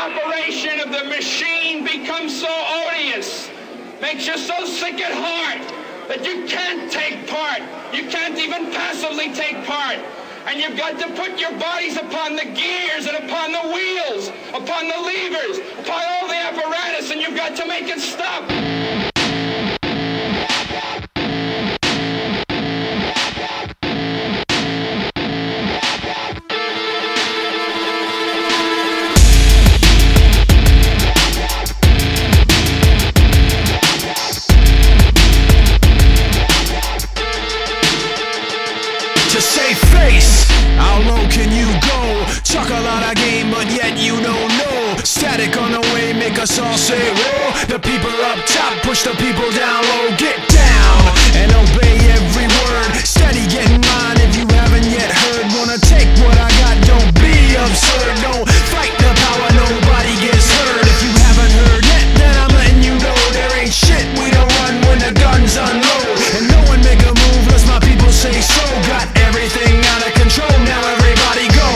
operation of the machine becomes so odious, makes you so sick at heart that you can't take part. You can't even passively take part. And you've got to put your bodies upon the gears and upon the wheels, upon the levers, upon all the apparatus, and you've got to make it stop. To save face, how low can you go? Talk a lot of game, but yet you don't know. Static on the way, make us all say whoa. The people up top push the people down low. Get down and obey every word. Steady getting mine if you haven't yet heard. Wanna take what I got, don't be absurd. Don't fight the power, nobody gets hurt. If you haven't heard yet, then I'm letting you know there ain't shit we don't run when the guns unload. And no one make a move unless my people say so. Got everything out of control, now everybody go.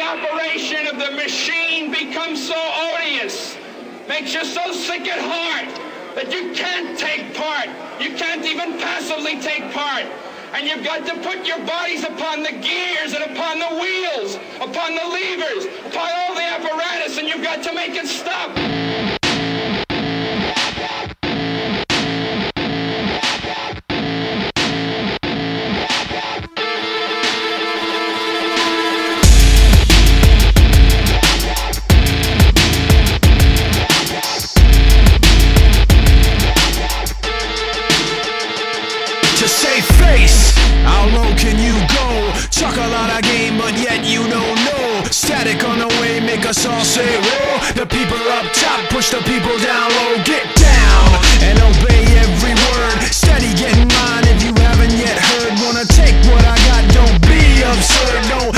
operation of the machine becomes so odious, makes you so sick at heart that you can't take part. You can't even passively take part. And you've got to put your bodies upon the gears and upon the wheels, upon the levers, upon all the apparatus, and you've got to make it stop. To save face, how low can you go? Talk a lot of game, but yet you don't know. Static on the way, make us all say whoa. The people up top, push the people down low. Get down and obey every word. Steady getting mine if you haven't yet heard. Wanna take what I got, don't be absurd. Don't